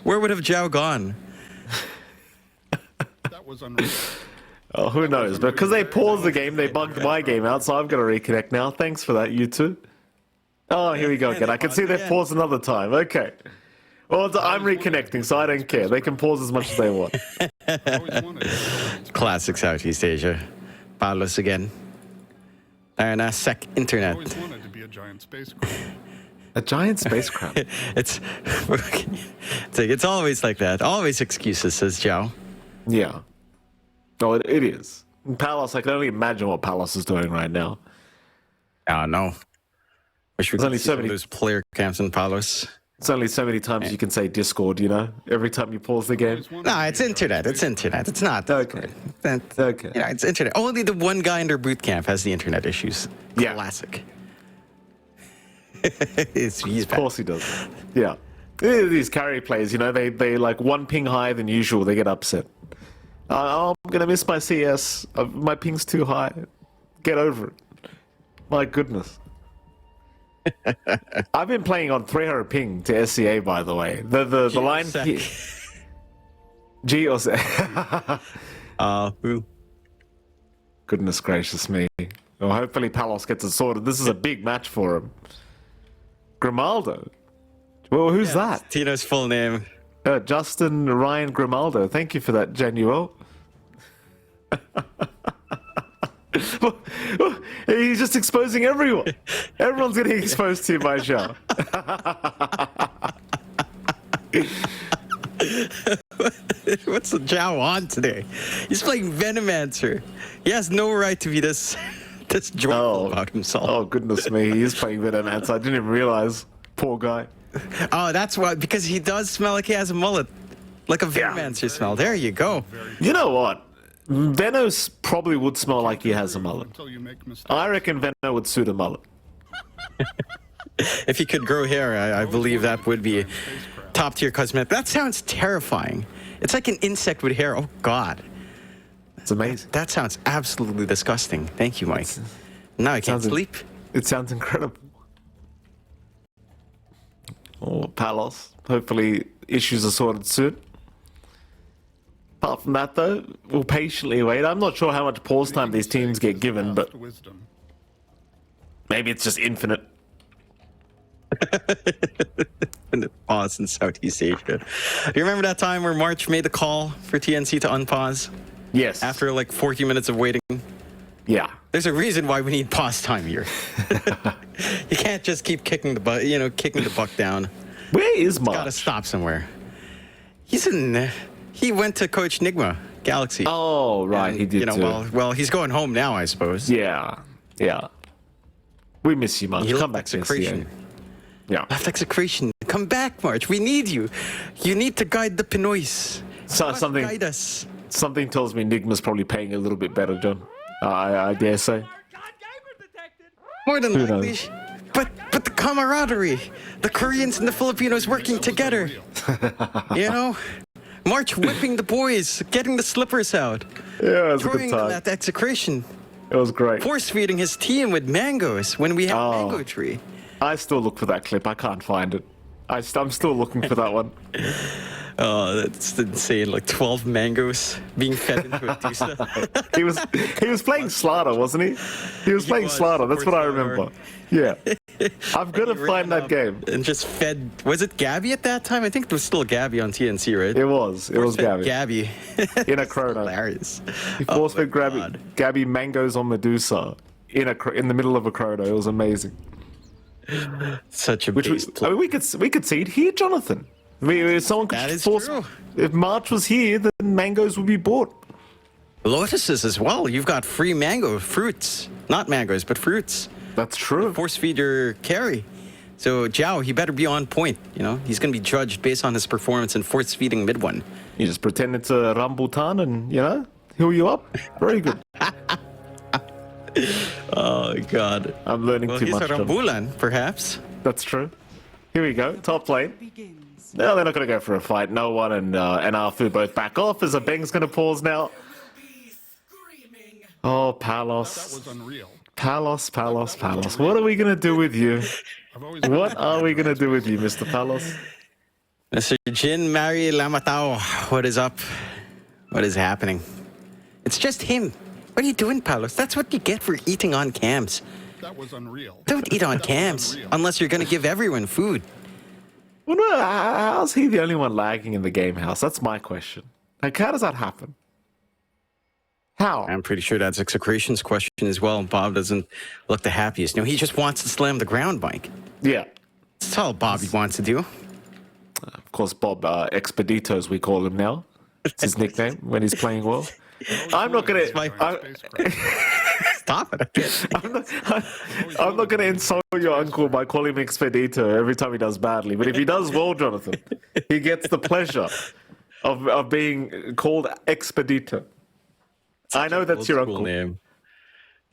Where would have Zhao gone? That was unreal. Oh, who knows? But because they paused the game, they bugged my game out, so I've got to reconnect now. Thanks for that, you two. Oh, here we go again. I can see they've paused another time. Okay. Well, I'm reconnecting, so I don't care. They can pause as much as they want. Classic Southeast Asia. Palos again. And sec internet. Always wanted to be a giant spacecraft. A giant spacecraft. It's always like that. Always excuses, says Zhao. Yeah. No, it is. Palos, I can only imagine what Palos is doing right now. Oh, no. Wish we There's only could see so some of many- those player camps in Palos. It's only so many times you can say Discord, you know? Every time you pause the game. No, it's internet. It's internet. It's not. Okay. Okay. Yeah, it's internet. Only the one guy in their boot camp has the internet issues. Yeah. Classic. He's Of back. course he does. Yeah. These carry players, you know, they like one ping higher than usual. They get upset. I'm going to miss my CS. My ping's too high. Get over it. My goodness. I've been playing on 300 ping to SCA, by the way. The line... Geosec. Who? Goodness gracious me. Well, hopefully Palos gets it sorted. This is a big match for him. Grimaldo. Well, who's that? Tino's full name. Justin Ryan Grimaldo. Thank you for that, Genuel. He's just exposing everyone. Everyone's getting exposed to you by Zhao. What's the Zhao on today? He's playing Venomancer. He has no right to be this joyful about himself. Oh, goodness me. He is playing Venomancer. I didn't even realize. Poor guy. Oh, that's why. Because he does smell like he has a mullet. Like a Venomancer smell. There you go. You know what? Venos probably would smell like he has a mullet. Until you make mistakes. I reckon Veno would suit a mullet. If he could grow hair, I believe that would be top tier cosmetic. That sounds terrifying. It's like an insect with hair. Oh, God. It's amazing. That sounds absolutely disgusting. Thank you, Mike. Now I can't sleep. It sounds incredible. Oh, Palos. Hopefully issues are sorted soon. Apart from that, though, we'll patiently wait. I'm not sure how much pause time these teams get given, but Wisdom. maybe it's just infinite. Pause in Southeast Asia. Do you remember that time where March made the call for TNC to unpause Yes. after like 40 minutes of waiting? Yeah. There's a reason why we need pause time here. You can't just keep kicking the buck down. Where is March? Got to stop somewhere. He went to coach Nigma Galaxy. Oh, right, And, he did too. well, he's going home now, I suppose. Yeah. We miss you, March. He Come left back to Execration. SCA. Yeah. Left Execration. Come back, March. We need you. You need to guide the Pinoys. So, Guide us. something tells me Nigma's probably paying a little bit better, John. I dare say. More than Who likely. knows? But the camaraderie, the Koreans and the Filipinos working together. You know, March whipping the boys, getting the slippers out, Yeah, it was a good throwing them time. at the Execration, It was great. force feeding his team with mangoes when we have mango tree. I still look for that clip. I can't find it. I'm still looking for that one. Oh, that's insane! Like 12 mangoes being fed into a tusa. He was playing Slaughter, wasn't he? He was playing was, Slaughter. That's what I Slaughter. remember. Yeah. I've got to find that game. And just fed. Was it Gabby at that time? I think it was still Gabby on TNC, right? It was Fed Gabby. Gabby. In a chrono. Hilarious. He force fed God. Gabby mangoes on Medusa in the middle of a chrono. It was amazing. Such a Which base I mean, we could see it here, Jonathan. I mean, if someone could That is force. true. If March was here, then mangoes would be bought. Lotuses as well. You've got free mango fruits, not mangoes, but fruits. That's true. Force feed your carry. So Zhao, he better be on point. You know, he's going to be judged based on his performance in force feeding mid one. You just pretend it's a rambutan and heal you up. Very good. Oh God. I'm learning Well, too he's much. a John. Rambulan, perhaps. That's true. Here we go. Top lane. No, they're not going to go for a fight. No one and Arfu both back off as a Beng's going to pause now. Oh, That Palos. was unreal. Palos. What are we going to do with you? I've always What are we going to do with you, Mr. Palos? Mr. Jin Mary Lamatao, what is up? What is happening? It's just him. What are you doing, Palos? That's what you get for eating on cams. That was unreal. Don't eat on cams unless you're going to give everyone food. Well, no, how's he the only one lagging in the game house? That's my question. Like, how does that happen? How? I'm pretty sure that's Execration's question as well. Bob doesn't look the happiest. No, he just wants to slam the ground, Mike. Yeah. That's all Bobby wants to do. Of course, Bob Expedito, as we call him now. It's his nickname when he's playing well. I'm not going to... Stop it. I'm not going to insult your uncle by calling him Expedito every time he does badly. But if he does well, Jonathan, he gets the pleasure of being called Expedito. I know that's your uncle. Name.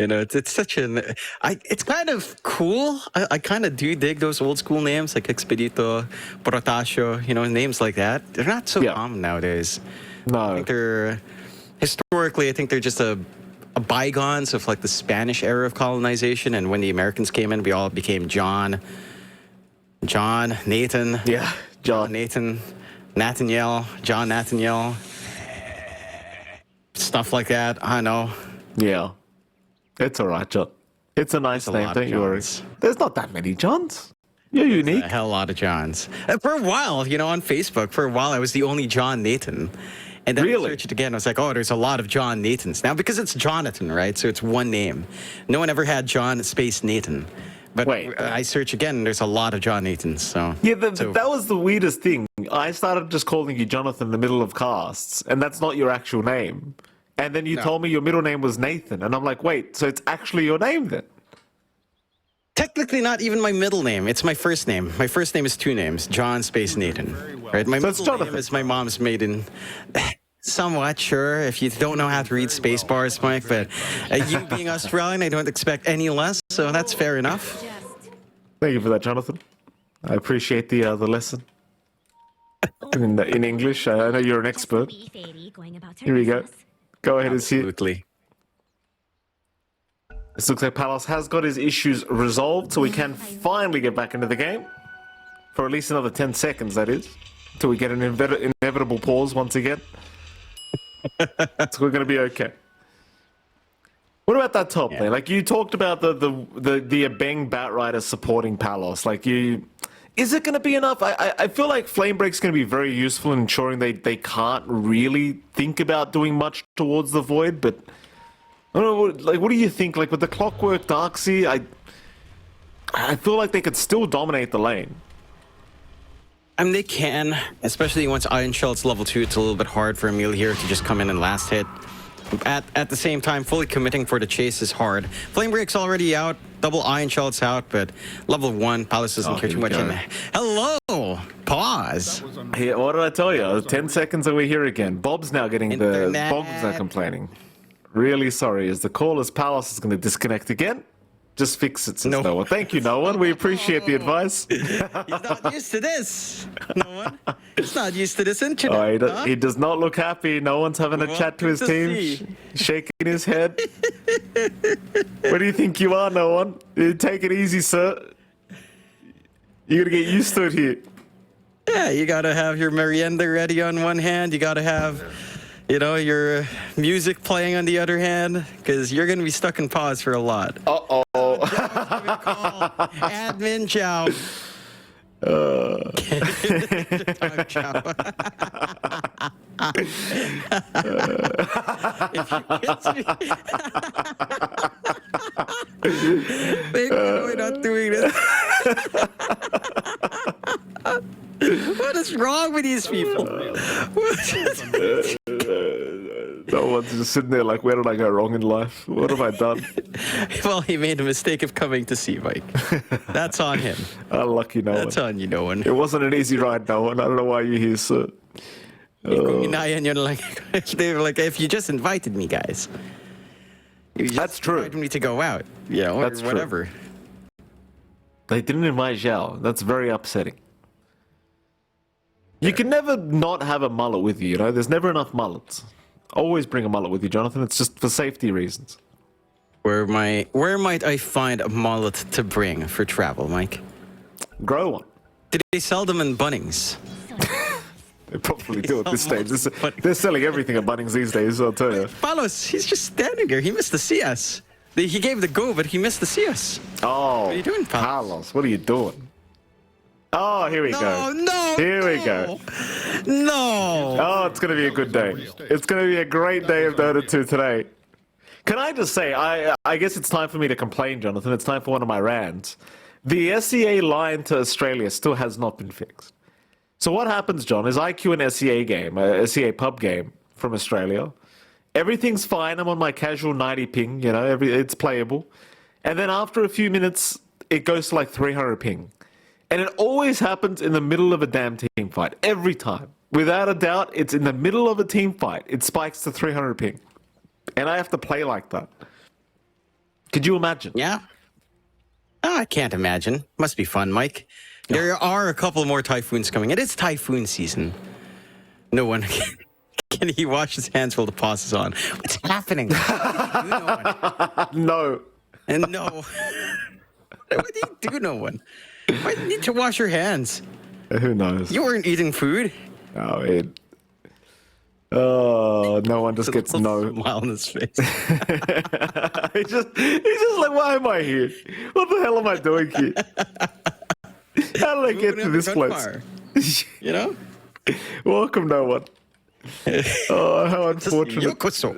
You know, it's such an... it's kind of cool. I kind of do dig those old school names like Expedito, Protasio, you know, names like that. They're not so common nowadays. No. I think they're... Historically, I think they're just a bygones of like the Spanish era of colonization, and when the Americans came in, we all became John, Nathan. Yeah, John. Nathan, Nathaniel, John Nathaniel. Stuff like that. I know. Yeah. It's all right, John. It's a nice name, don't you worry. There's not that many Johns. You're unique. A hell lot of Johns. For a while, you know, on Facebook, for a while, I was the only John Nathan. And then I searched it again. I was like, oh, there's a lot of John Nathans. Now, because it's Jonathan, right? So it's one name. No one ever had John space Nathan. But I search again, and there's a lot of John Nathans. So yeah, that was the weirdest thing. I started just calling you Jonathan in the middle of casts, and that's not your actual name. And then you told me your middle name was Nathan. And I'm like, wait, so it's actually your name then? Technically not even my middle name. It's my first name. My first name is two names, John space Nathan. Right? My middle name is my mom's maiden. Somewhat sure if you don't know how to read space bars, Mike, but you being Australian, I don't expect any less, so that's fair enough. Thank you for that, Jonathan. I appreciate the lesson. In English, I know you're an expert. Here we go. Go ahead and see. Absolutely. This looks like Palos has got his issues resolved, so we can finally get back into the game. For at least another 10 seconds, that is. Until we get an inevitable pause once again. So we're going to be okay. What about that top lane? Like, you talked about the Abeng Batrider supporting Palos. Like, is it going to be enough? I feel like Flamebreak's going to be very useful in ensuring they can't really think about doing much towards the Void, but I don't know, like, what do you think? Like, with the Clockwork Darkseid, I feel like they could still dominate the lane. I mean, they can, especially once Iron Shell's level 2. It's a little bit hard for Emil here to just come in and last hit. At the same time, fully committing for the chase is hard. Flamebreak's already out, double Iron Shell's out, but level 1, Palos doesn't care too much. Hello! Pause! Hey, what did I tell you? 10 seconds and we're here again. Bob's now getting the... Bob's now complaining. Really sorry. As the callers, Palos is going to disconnect again. Just fix it, says no one. Thank you, no one. We appreciate the advice. He's not used to this. No one. He's not used to this internet. Oh, he does not look happy. No one's having a chat to his team. Shaking his head. What do you think you are, no one? Take it easy, sir. You gotta get used to it here. Yeah, you gotta have your merienda ready on one hand. You gotta have, you know, your music playing on the other hand, because you're gonna be stuck in pause for a lot. Uh-oh. Admin Chow. We're not doing this. What is wrong with these people? No one's just sitting there like, where did I go wrong in life? What have I done? Well, he made a mistake of coming to see Mike. That's on him. Unlucky no one. That's on you, no one. It wasn't an easy ride, no one. I don't know why you're here, sir. And you're like, they were like, if you just invited me, guys. That's true. Invited me to go out, you know, or whatever. True. They didn't invite Zhao. That's very upsetting. You can never not have a mullet with you, you know? There's never enough mullets. Always bring a mullet with you, Jonathan. It's just for safety reasons. Where might I find a mullet to bring for travel, Mike? Grow one. Did they sell them in Bunnings? They probably do at this stage. But- They're selling everything at Bunnings these days, I'll tell you. Palos, he's just standing there. He missed the CS. He gave the go, but he missed the CS. Oh, What are you doing, Palos? Carlos, what are you doing? Oh, here we go. No, Here we go. No. Oh, it's going to be a good day. It's going to be a great day of Dota 2 today. Can I just say, I guess it's time for me to complain, Jonathan. It's time for one of my rants. The SEA line to Australia still has not been fixed. So what happens, John, is I queue an SEA game, a SEA pub game from Australia. Everything's fine. I'm on my casual 90 ping, you know, it's playable. And then after a few minutes, it goes to like 300 ping. And it always happens in the middle of a damn team fight. Every time. Without a doubt, it's in the middle of a team fight. It spikes to 300 ping. And I have to play like that. Could you imagine? Yeah. Oh, I can't imagine. Must be fun, Mike. There are a couple more typhoons coming. It is typhoon season. No one can he wash his hands while the pause is on? What's happening? No. And no. What do you do, no one? Why do you need to wash your hands? Who knows? You weren't eating food. No one just gets no. Smile on his face. he's just like, why am I here? What the hell am I doing here? How did I get to this place? You know? Welcome, no one. Oh, how unfortunate. Yokoso.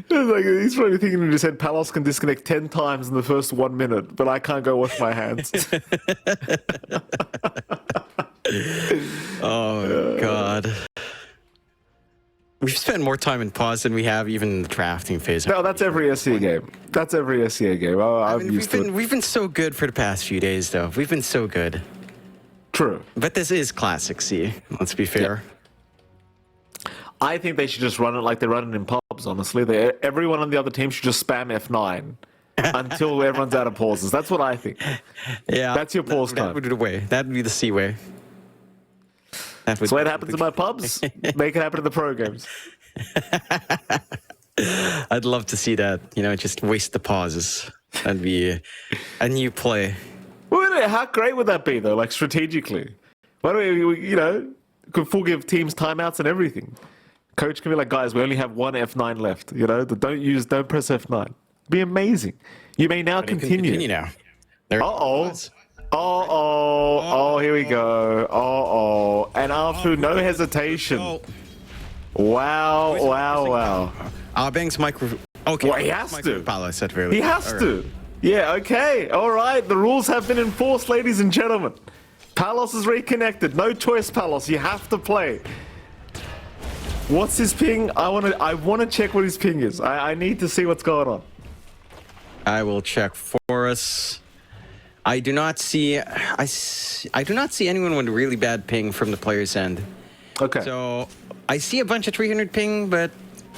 Like, he's probably thinking in his head, Palos can disconnect 10 times in the first 1 minute, but I can't go wash my hands. Oh, God. We've spent more time in pause than we have even in the drafting phase. No, that's every SEA game. That's every SEA game. Oh, I'm used to it. We've been so good for the past few days, though. We've been so good. True. But this is Classic C, let's be fair. I think they should just run it like they run it in pubs, honestly. Everyone on the other team should just spam F9 until everyone's out of pauses. That's what I think. Yeah. That's your pause time. That would be the way. That would be the C way. That's the way it happens in my pubs. Make it happen in the pro games. I'd love to see that. You know, just waste the pauses. That'd be a new play. Well, how great would that be, though? Like, strategically. Why do we, you know, could full give teams timeouts and everything. Coach can be like, guys, we only have one F9 left. You know, don't press F9. It'd be amazing. You may now continue. Now. There Oh, here we go. And after no hesitation. Wow. Bang's micro. Okay. Well, he has to. Paolo said really. He has to. Yeah, okay. All right. The rules have been enforced, ladies and gentlemen. Palos is reconnected. No choice, Palos. You have to play. What's his ping? I want to check what his ping is. I need to see what's going on. I will check for us. I do not see anyone with really bad ping from the player's end. Okay. So I see a bunch of 300 ping, but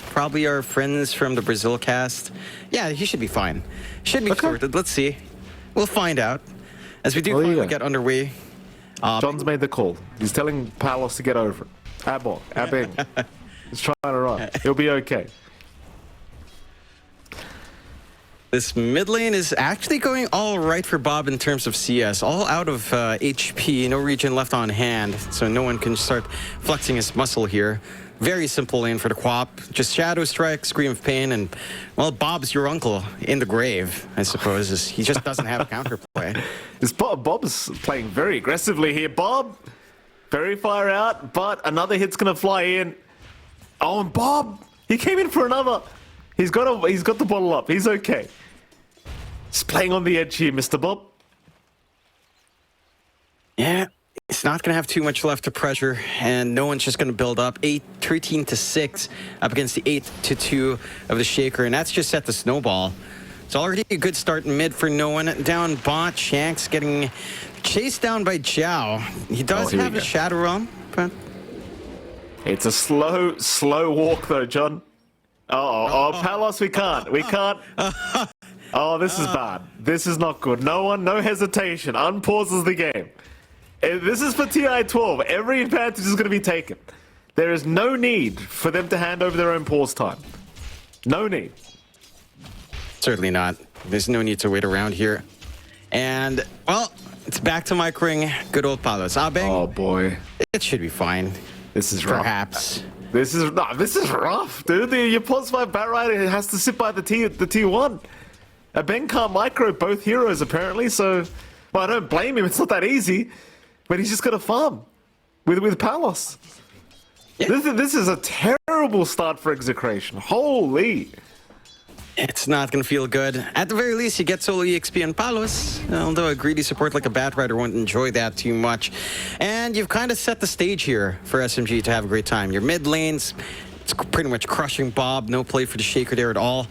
probably our friends from the Brazil cast. Yeah, he should be fine. Should be sorted. Let's see. We'll find out as we do finally get underway. John's made the call. He's telling Palos to get over it. Abing. He's trying to run. He'll be okay. This mid lane is actually going all right for Bob in terms of CS. All out of HP, no regen left on hand, so no one can start flexing his muscle here. Very simple lane for the Quap. Just Shadow Strike, Scream of Pain, and, well, Bob's your uncle in the grave, I suppose. He just doesn't have counterplay. Bob's playing very aggressively here. Bob, very far out, but another hit's going to fly in. Oh, and Bob, he came in for another. He's got the bottle up. He's okay. He's playing on the edge here, Mr. Bob. Yeah, he's not going to have too much left to pressure, and no one's just going to build up. 13-6 up against the 8-2 of the Shaker, and that's just set the snowball. It's already a good start in mid for no one. Down bot, Shanks getting chased down by Zhao. He does have a Shadow Realm, but... It's a slow walk, though, John. Oh, Palos, we can't. Oh, this is bad. This is not good. No hesitation. Unpauses the game. This is for TI-12. Every advantage is going to be taken. There is no need for them to hand over their own pause time. No need. Certainly not. There's no need to wait around here. And, well, it's back to microing good old Palos. Abeng, Oh boy, it should be fine. this is rough. Perhaps. This is rough, dude. Your +5 bat rider has to sit by the T1. Ben can't micro both heroes apparently, so well, I don't blame him. It's not that easy, but he's just got to farm with Palos. Yeah. This is a terrible start for Execration. Holy. It's not going to feel good. At the very least, you get solo EXP on Palos, although a greedy support like a Bat Rider won't enjoy that too much. And you've kind of set the stage here for SMG to have a great time. Your mid lanes, it's pretty much crushing Bob. No play for the Shaker there at all.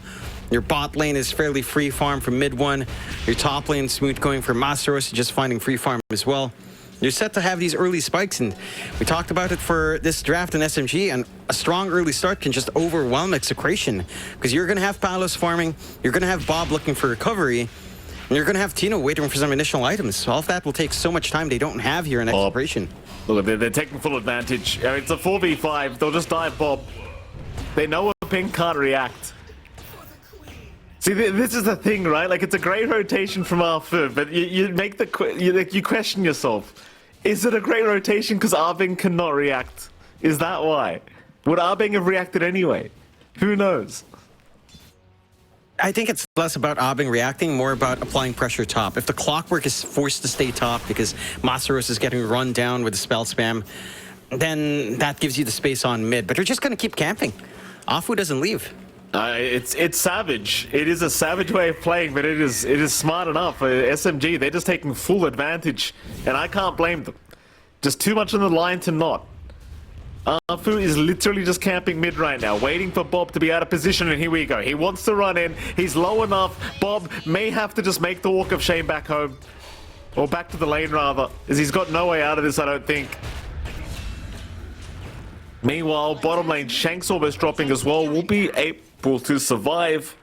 Your bot lane is fairly free farm from mid one. Your top lane smooth going for Masteros, just finding free farm as well. You're set to have these early spikes, and we talked about it for this draft in SMG, and a strong early start can just overwhelm Execration, because you're going to have Palos farming, you're going to have Bob looking for recovery, and you're going to have Tino waiting for some initial items. All of that will take so much time they don't have here in Execration. Look, they're taking full advantage. It's a 4v5. They'll just dive Bob. They know a ping can't react. See, this is the thing, right? Like, it's a great rotation from Arthur, but you make you question yourself. Is it a great rotation because Arbing cannot react? Is that why? Would Arbing have reacted anyway? Who knows? I think it's less about Abing reacting, more about applying pressure top. If the Clockwork is forced to stay top because Masteros is getting run down with the spell spam, then that gives you the space on mid. But you're just going to keep camping. Afu doesn't leave. It's savage. It is a savage way of playing, but it is smart enough. SMG, they're just taking full advantage, and I can't blame them. Just too much on the line to not. Afu is literally just camping mid right now, waiting for Bob to be out of position, and here we go. He wants to run in. He's low enough. Bob may have to just make the walk of shame back home. Or back to the lane, rather, as he's got no way out of this, I don't think. Meanwhile, bottom lane, Shank's almost dropping as well. Will be able to survive.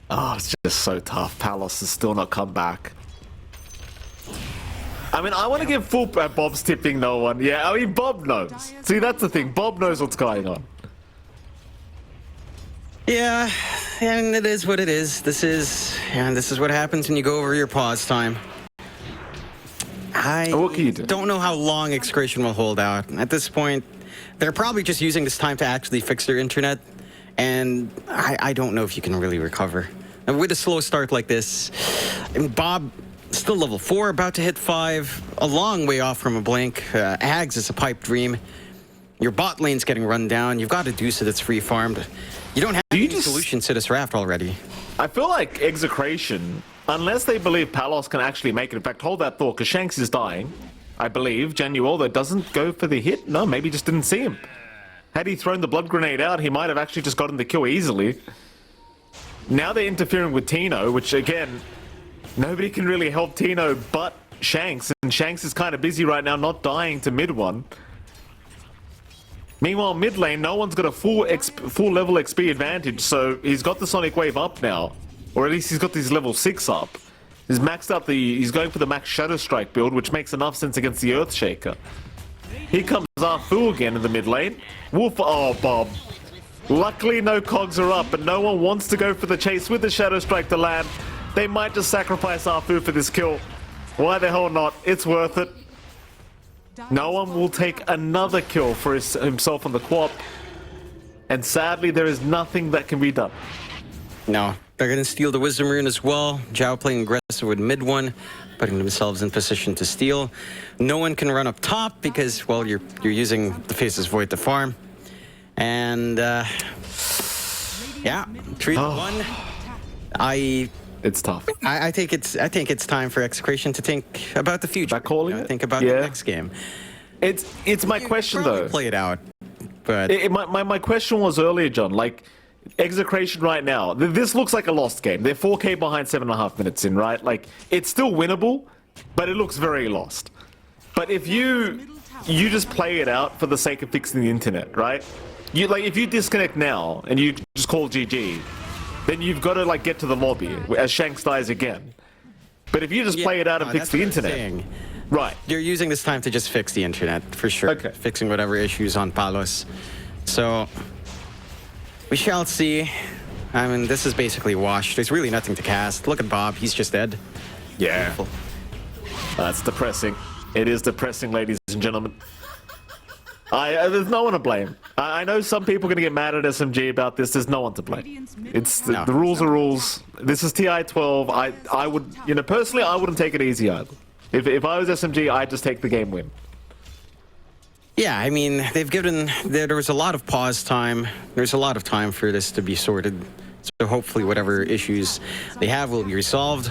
Oh, it's just so tough. Palos has still not come back. I mean, I want to give full... Bob's tipping no one. Yeah, I mean, Bob knows. See, that's the thing. Bob knows what's going on. Yeah, and it is what it is. This is what happens when you go over your pause time. What can you do? Don't know how long Execration will hold out. At this point, they're probably just using this time to actually fix their internet, and I don't know if you can really recover. And with a slow start like this, I mean, Bob, still level 4, about to hit 5, a long way off from a blink. Ags is a pipe dream. Your bot lane's getting run down. You've got a Deuce that's free farmed. You don't have any solutions to this raft already. I feel like Execration, unless they believe Palos can actually make it, in fact, hold that thought, because Shanks is dying, I believe. Genualdo doesn't go for the hit. No, maybe just didn't see him. Had he thrown the blood grenade out, he might have actually just gotten the kill easily. Now they're interfering with Tino, which, again, nobody can really help Tino but Shanks, and Shanks is kind of busy right now, not dying to mid one. Meanwhile, mid lane, no one's got a full level XP advantage, so he's got the Sonic Wave up now. Or at least he's got his level 6 up. He's maxed out he's going for the max Shadow Strike build, which makes enough sense against the Earthshaker. Here comes Arfu again in the mid lane. Wolf, oh, Bob. Luckily, no cogs are up, but no one wants to go for the chase with the Shadow Strike to land. They might just sacrifice Arfu for this kill. Why the hell not? It's worth it. No one will take another kill for himself on the Quap. And sadly, there is nothing that can be done. No, they're going to steal the Wisdom Rune as well. Zhao playing aggressive with mid one, putting themselves in position to steal. No one can run up top because, well, you're using the Faceless Void to farm. And, yeah, 3-1. It's tough. I think it's time for Execration to think about the future. Think about the next game. It's my question though. Play it out, but my question was earlier, John. Like, Execration right now, this looks like a lost game. They're 4K behind 7.5 minutes in, right? Like, it's still winnable, but it looks very lost. But if you just play it out for the sake of fixing the internet, right? If you disconnect now and you just call GG, then you've got to like get to the lobby as Shanks dies again. But if you just play it out and fix the internet, right? You're using this time to just fix the internet for sure. Okay. Fixing whatever issues on Palos. So we shall see. I mean, this is basically washed. There's really nothing to cast. Look at Bob. He's just dead. Yeah. That's depressing. It is depressing, ladies and gentlemen. There's no one to blame. I know some people are going to get mad at SMG about this. There's no one to blame. It's the rules are rules. This is TI-12. I would, personally, I wouldn't take it easy either. If I was SMG, I'd just take the game win. Yeah, I mean, they've given... There was a lot of pause time. There's a lot of time for this to be sorted. So hopefully whatever issues they have will be resolved.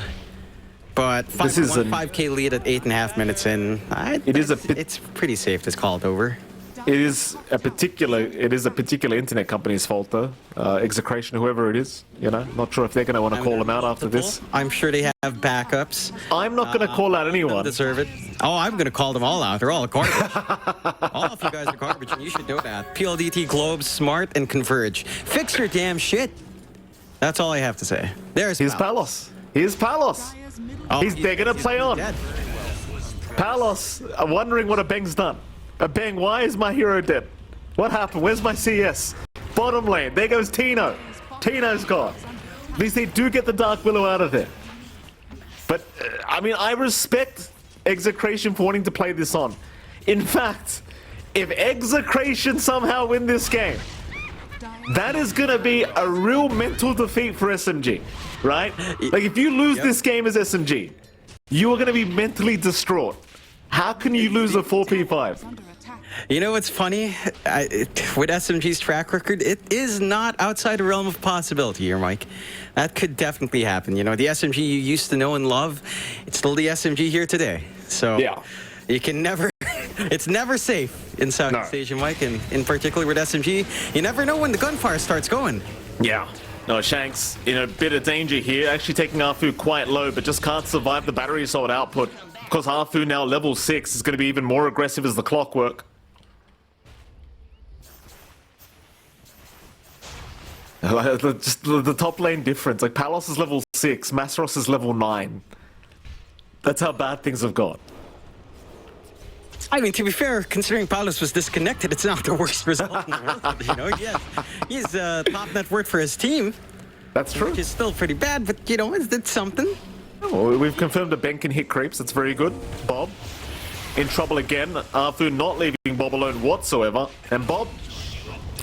But This is a 5K lead at 8.5 minutes in. It's pretty safe to call it over. It is a particular internet company's fault, though. Execration, whoever it is, not sure if they're going to want to call them out after this. I'm sure they have backups. I'm not going to call out anyone. Deserve it. Oh, I'm going to call them all out. They're all garbage. All of you guys are garbage, and you should know that. PLDT, Globe, Smart, and Converge. Fix your damn shit. That's all I have to say. Here's Palos. Here's Palos. Oh, They're going to play on. Dead. Palos, I'm wondering what Abeng's done. Abeng, why is my hero dead? What happened? Where's my CS? Bottom lane. There goes Tino. Tino's gone. At least they do get the Dark Willow out of there. But, I mean, I respect Execration for wanting to play this on. In fact, if Execration somehow win this game, that is going to be a real mental defeat for SMG, right? Like, if you lose this game as SMG, you are going to be mentally distraught. How can you lose a 4v5? You know what's funny? With SMG's track record, it is not outside the realm of possibility here, Mike. That could definitely happen. The SMG you used to know and love, it's still the SMG here today. So you can never... It's never safe in Southeast Asia, Mike, and in particular with SMG. You never know when the gunfire starts going. Yeah. No, Shanks in a bit of danger here, actually taking Arfu quite low, but just can't survive the battery assault output. Because Arfu now level 6 is going to be even more aggressive as the clockwork. Just the top lane difference. Like, Palos is level 6, Masros is level 9. That's how bad things have gone. I mean, to be fair, considering Palos was disconnected, it's not the worst result in the world. He's top net worth for his team. That's true. Which is still pretty bad, but it's something. Well, we've confirmed that Ben can hit creeps. That's very good. Bob in trouble again. Arfu not leaving Bob alone whatsoever. And Bob,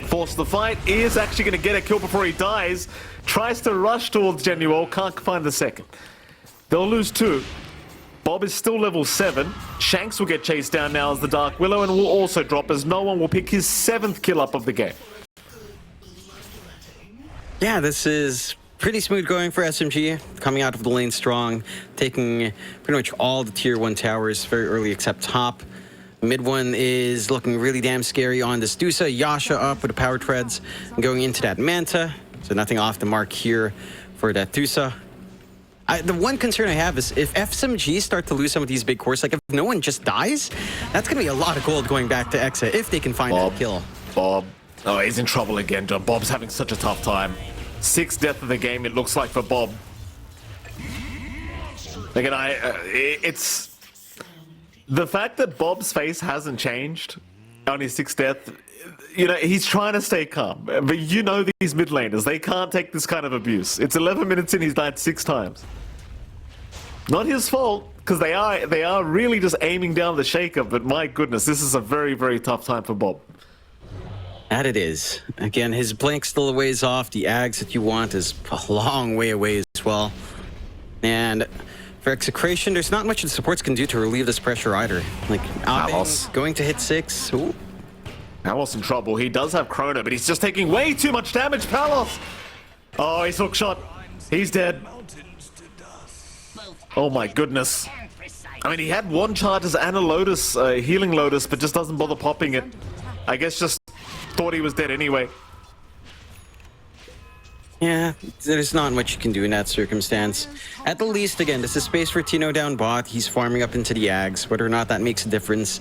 forced the fight, is actually going to get a kill before he dies. Tries to rush towards Genuel. Can't find the second. They'll lose 2. Bob is still level 7. Shanks will get chased down now as the Dark Willow and will also drop as no one will pick his 7th kill up of the game. Yeah, this is pretty smooth going for SMG, coming out of the lane strong, taking pretty much all the tier 1 towers very early except top. Mid one is looking really damn scary on this Dusa. Yasha up with the power treads and going into that Manta. So nothing off the mark here for that Dusa. The one concern I have is if SMG start to lose some of these big cores, like if no one just dies, that's going to be a lot of gold going back to Exa if they can find that kill. Bob. Oh, he's in trouble again, John. Bob's having such a tough time. 6th death of the game, it looks like, for Bob. Again, it's... The fact that Bob's face hasn't changed on his 6th death, he's trying to stay calm. But these mid laners, they can't take this kind of abuse. It's 11 minutes in, he's died 6 times. Not his fault, because they are really just aiming down the shaker, but my goodness, this is a very, very tough time for Bob. That it is. Again, his blink's still a ways off. The Ags that you want is a long way away as well. And for Execration, there's not much the supports can do to relieve this pressure either. Like, Abeng's going to hit 6. Ooh. Palos in trouble. He does have Chrono, but he's just taking way too much damage. Palos! Oh, he's hook shot. He's dead. Oh my goodness. I mean, he had 1 charge as Ana Lotus, healing Lotus, but just doesn't bother popping it. I guess just thought he was dead anyway. Yeah, there's not much you can do in that circumstance. At the least, again, this is space for Tino down bot. He's farming up into the Ags. Whether or not that makes a difference,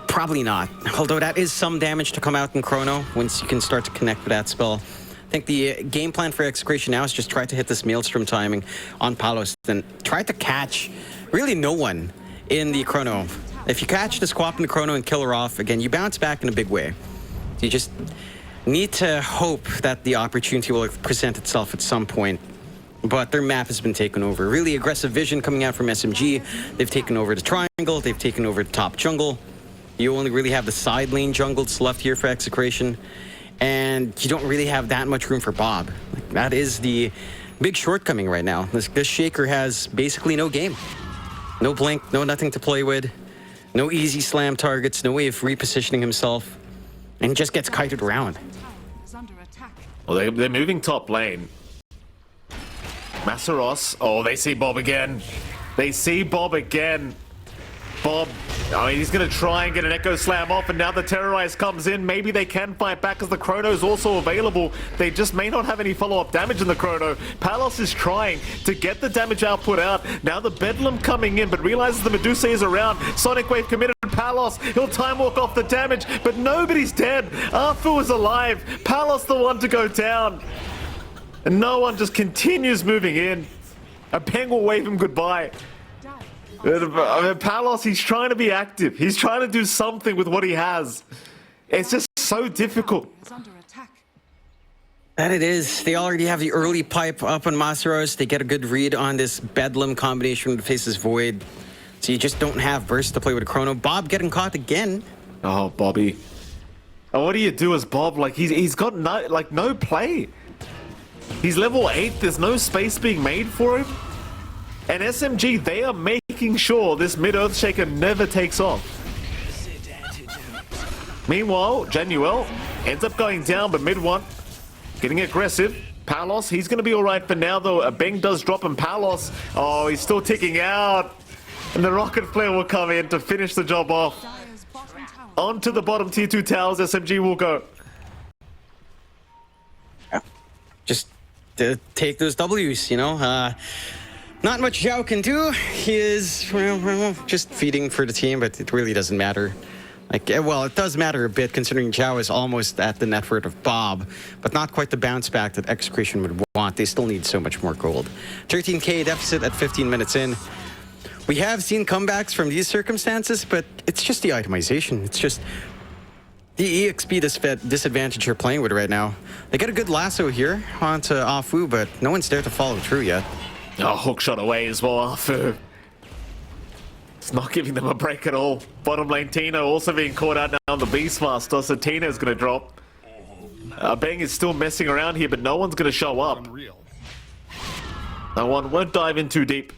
probably not. Although that is some damage to come out in Chrono once you can start to connect with that spell. I think the game plan for Execration now is just try to hit this Maelstrom timing on Palos, then try to catch really no one in the Chrono. If you catch the Squap in the Chrono and kill her off, again, you bounce back in a big way. You just... need to hope that the opportunity will present itself at some point. But their map has been taken over. Really aggressive vision coming out from SMG. They've taken over the triangle. They've taken over the top jungle. You only really have the side lane jungles left here for Execration. And you don't really have that much room for Bob. Like, that is the big shortcoming right now. This Shaker has basically no game. No blink, no nothing to play with. No easy slam targets, no way of repositioning himself. And just gets kited around. Well, they're moving top lane. Masseros. Oh, they see Bob again. They see Bob again. Bob, I mean, he's going to try and get an Echo Slam off, and now the Terrorize comes in. Maybe they can fight back as the Chrono's also available. They just may not have any follow-up damage in the Chrono. Palos is trying to get the damage output out. Now the Bedlam coming in, but realizes the Medusa is around. Sonic Wave committed. Palos, he'll time walk off the damage, but nobody's dead. Arfu is alive. Palos the one to go down. And no one just continues moving in. A Peng will wave him goodbye. I mean, Palos, he's trying to be active. He's trying to do something with what he has. It's just so difficult. That it is. They already have the early pipe up on Masaros. They get a good read on this Bedlam combination with Faces Void. So you just don't have burst to play with a Chrono. Bob getting caught again. Oh, Bobby. And what do you do as Bob? Like, he's got no play. He's level 8. There's no space being made for him. And SMG, they are making sure this mid-Earthshaker never takes off. Meanwhile, Januel ends up going down, but mid one getting aggressive. Palos, he's going to be all right for now, though. A Beng does drop, and Palos, oh, he's still ticking out. And the Rocket Flare will come in to finish the job off. Onto the bottom tier 2 towers, SMG will go. Just to take those W's, you know. Not much Zhao can do. He is just feeding for the team, but it really doesn't matter. Like, well, it does matter a bit considering Zhao is almost at the net worth of Bob, but not quite the bounce back that Execration would want. They still need so much more gold. 13k deficit at 15 minutes in. We have seen comebacks from these circumstances, but it's just the itemization. It's just the EXP disadvantage you're playing with right now. They get a good lasso here onto Afu, but no one's there to follow through yet. Oh, hook shot away as well, Afu. It's not giving them a break at all. Bottom lane, Tino also being caught out now on the Beastmaster, so Tino's going to drop. Beng is still messing around here, but no one's going to show up. No one won't dive in too deep.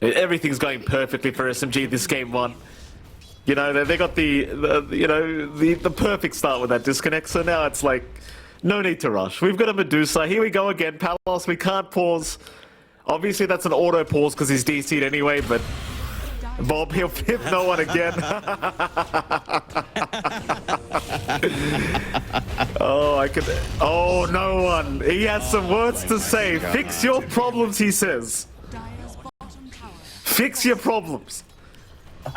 Everything's going perfectly for SMG this game one. You know, they got the perfect start with that disconnect, so now it's like, no need to rush. We've got a Medusa. Here we go again. Palos, we can't pause. Obviously, that's an auto pause because he's DC'd anyway, but Bob, he'll flip no one again. Oh, no one. He has some words to say. Fix your problems, he says. Fix your problems.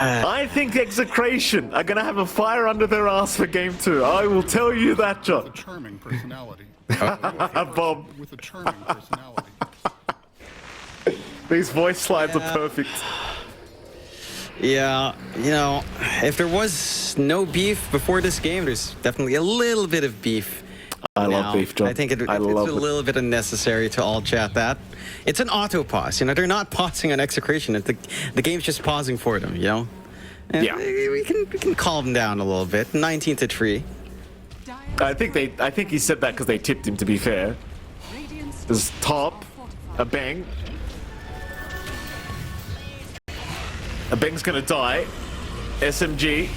I think Execration are going to have a fire under their ass for game 2. I will tell you that, John. A charming personality. Bob. With a charming personality. These voice slides are perfect. Yeah, you know, if there was no beef before this game, there's definitely a little bit of beef. I love beef, John. I think it's a little bit unnecessary to all chat that. It's an auto pause, you know, they're not pausing on Execration. The game's just pausing for them, you know? And yeah. We can calm down a little bit. 19-3. I think he said that because they tipped him, to be fair. There's top, a Beng. A Beng's gonna die. SMG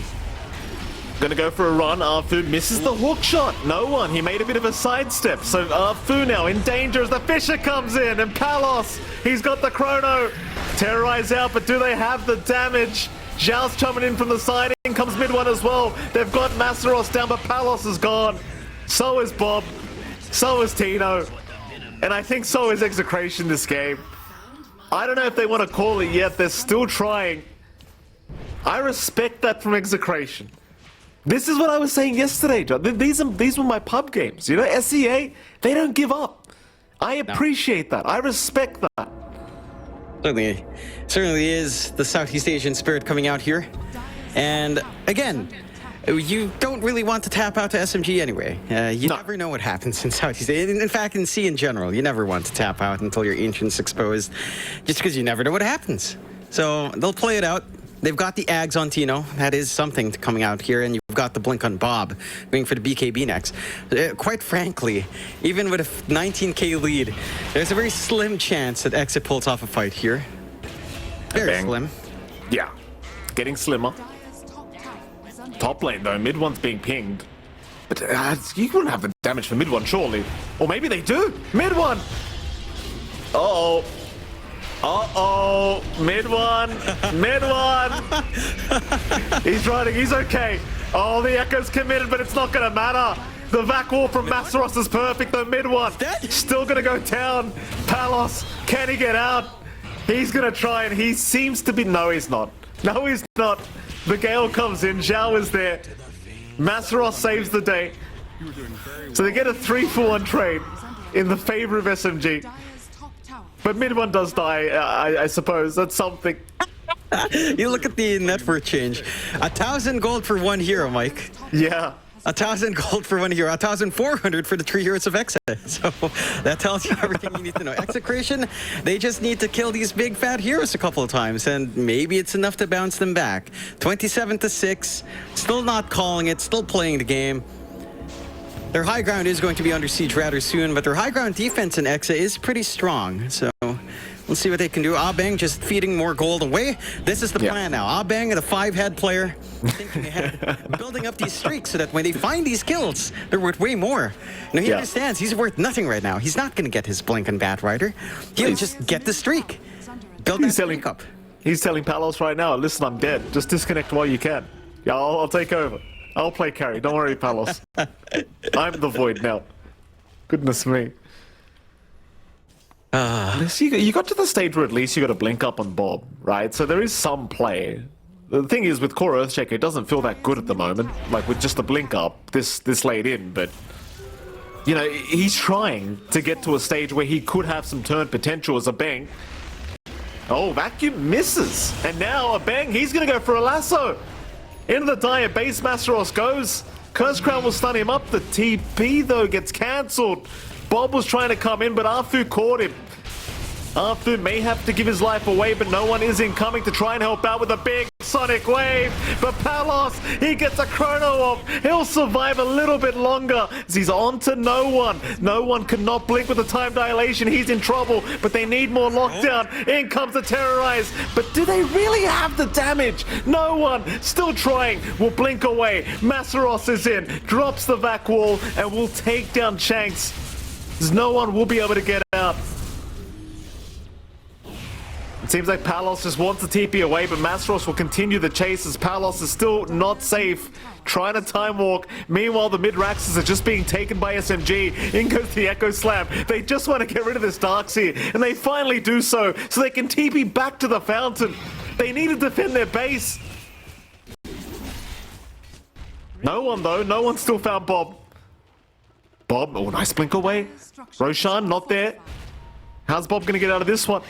gonna go for a run. Arfu misses the hook shot. No one. He made a bit of a sidestep. So Arfu now in danger as the Fisher comes in. And Palos, he's got the Chrono. Terrorize out, but do they have the damage? Zhao's coming in from the side. In comes mid one as well. They've got Masseros down, but Palos is gone. So is Bob. So is Tino. And I think so is Execration this game. I don't know if they want to call it yet. They're still trying. I respect that from Execration. This is what I was saying yesterday, John. These were my pub games. You know, SEA, they don't give up. I appreciate that. I respect that. Certainly is the Southeast Asian spirit coming out here. And again, you don't really want to tap out to SMG anyway. You No. never know what happens in Southeast Asia. In fact, in C in general, you never want to tap out until your Ancient's exposed, just because you never know what happens. So they'll play it out. They've got the Ags on Tino. That is something coming out here. And you've got the Blink on Bob going for the BKB next. Quite frankly, even with a 19k lead, there's a very slim chance that Exit pulls off a fight here. Very Bang. slim. Yeah, getting slimmer. Top lane though, mid one's being pinged. But you wouldn't have the damage for mid one, surely. Or maybe they do. Mid one. Uh-oh. Uh-oh. Mid one. Mid one. He's running. He's okay. Oh, the Echo's committed, but it's not going to matter. The vac wall from Masteros is perfect, though. Mid one. Still going to go down. Palos, can he get out? He's going to try, and he seems to be... No, he's not. No, he's not. The Gale comes in. Zhao is there. Masteros saves the day. So they get a 3-for-1 trade in the favor of SMG. But mid one does die, I suppose. That's something. You look at the net worth change. 1,000 gold for one hero, Mike. Yeah. 1,000 gold for one hero. 1,400 for the 3 heroes of Exa. So that tells you everything you need to know. Execration, they just need to kill these big fat heroes a couple of times, and maybe it's enough to bounce them back. 27-6. Still not calling it. Still playing the game. Their high ground is going to be under siege rather soon, but their high ground defense in Exa is pretty strong. So we'll see what they can do. Abang just feeding more gold away. This is the plan now. Abang, the 5-head player, thinking ahead, building up these streaks so that when they find these kills, they're worth way more. Now he understands he's worth nothing right now. He's not going to get his Blink and Bat Rider. He'll just get the streak. Build that streak up. He's telling Palos right now, listen, I'm dead. Just disconnect while you can. Yeah, I'll take over. I'll play carry. Don't worry, Palos. I'm the void now. Goodness me. You got to the stage where at least you got to blink up on Bob, right? So there is some play. The thing is, with Core Earthshaker, it doesn't feel that good at the moment. Like, with just a blink up this late in, but... You know, he's trying to get to a stage where he could have some turn potential as a bang. Oh, Vacuum misses. And now a bang, he's going to go for a lasso. Into the dire base Masteros goes. Curse Crown will stun him up. The TP, though, gets cancelled. Bob was trying to come in, but Arfu caught him. Arfu may have to give his life away, but no one is incoming to try and help out with a big Sonic Wave. But Palos, he gets a chrono off. He'll survive a little bit longer as he's on to no one. No one cannot blink with the time dilation. He's in trouble, but they need more lockdown. In comes the Terrorize. But do they really have the damage? No one. Still trying. Will blink away. Masteros is in. Drops the vac wall and will take down Shanks. There's no one will be able to get out. It seems like Palos just wants the TP away, but Masteros will continue the chase as Palos is still not safe. Trying to time walk. Meanwhile, the mid-Raxes are just being taken by SMG. In goes the Echo Slam. They just want to get rid of this Darkseer, and they finally do so they can TP back to the fountain. They need to defend their base. No one, though. No one still found Bob. Bob, oh, nice blink away. Roshan, not there. How's Bob going to get out of this one?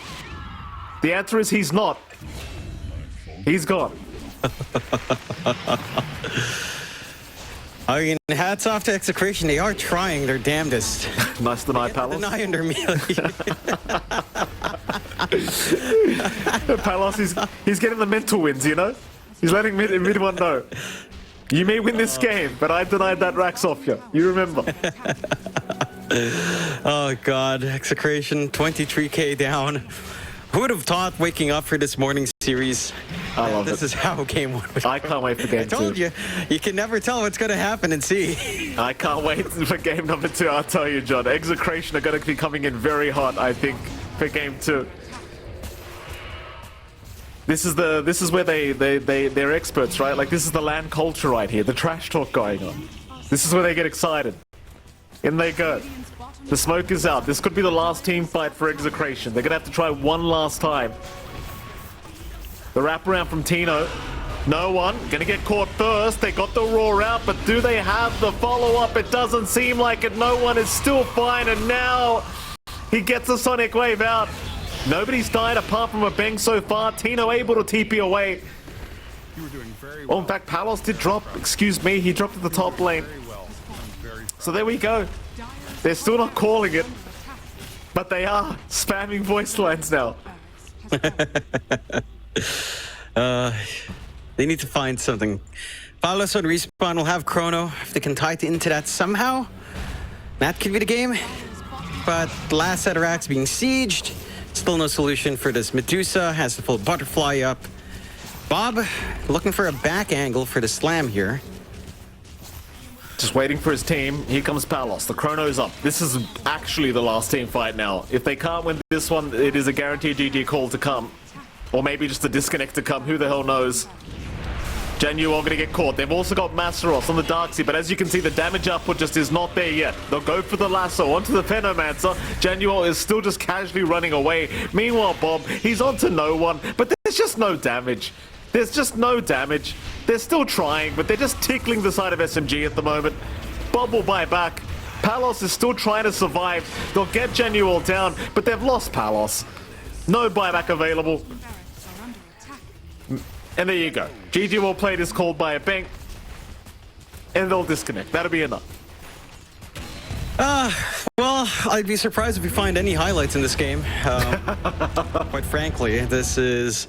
The answer is he's not. He's gone. I mean, hats off to Execration. They are trying their damnedest. Nice deny, Palos. Deny under me. Palos, he's getting the mental wins, you know? He's letting mid one know. You may win this game, but I denied that Rax off you. You remember. Oh, God. Execration, 23k down. Who would have thought waking up for this morning's series? I love this it. is how game one would I can't wait for game 2. I told you, you can never tell what's going to happen and see. I can't wait for game number 2, I'll tell you, John. Execration are going to be coming in very hot, I think, for game 2. This is where they're experts, right? Like, this is the LAN culture right here, the trash talk going on. This is where they get excited. In they go. The smoke is out. This could be the last team fight for Execration. They're going to have to try one last time. The wraparound from Tino. No one. Going to get caught first. They got the roar out, but do they have the follow-up? It doesn't seem like it. No one is still fine, and now he gets a Sonic Wave out. Nobody's died apart from a bang so far. Tino able to TP away. You were doing very Oh, well. in fact, Palos did drop. Excuse me, he dropped at the top lane. Very well. I'm very proud. So there we go. They're still not calling it, but they are spamming voice lines now. They need to find something. Palos on respawn will have Chrono. If they can tie it into that somehow, that could be the game. But the last set of racks being sieged. Still no solution for this. Medusa has the full butterfly up. Bob looking for a back angle for the slam here. Just waiting for his team. Here comes Palos. The Chrono's up. This is actually the last team fight now. If they can't win this one, it is a guaranteed GG call to come. Or maybe just a disconnect to come. Who the hell knows? Genu are going to get caught. They've also got Masteros on the Darkseid, but as you can see, the damage output just is not there yet. They'll go for the lasso onto the Phenomancer. Genu is still just casually running away. Meanwhile, Bob, he's onto no one, but there's just no damage. There's just no damage. They're still trying, but they're just tickling the side of SMG at the moment. Bob will buy back. Palos is still trying to survive. They'll get Genu down, but they've lost Palos. No buyback available. And there you go. GG will play this called by a bank. And they'll disconnect. That'll be enough. Well, I'd be surprised if we find any highlights in this game. Quite frankly, this is...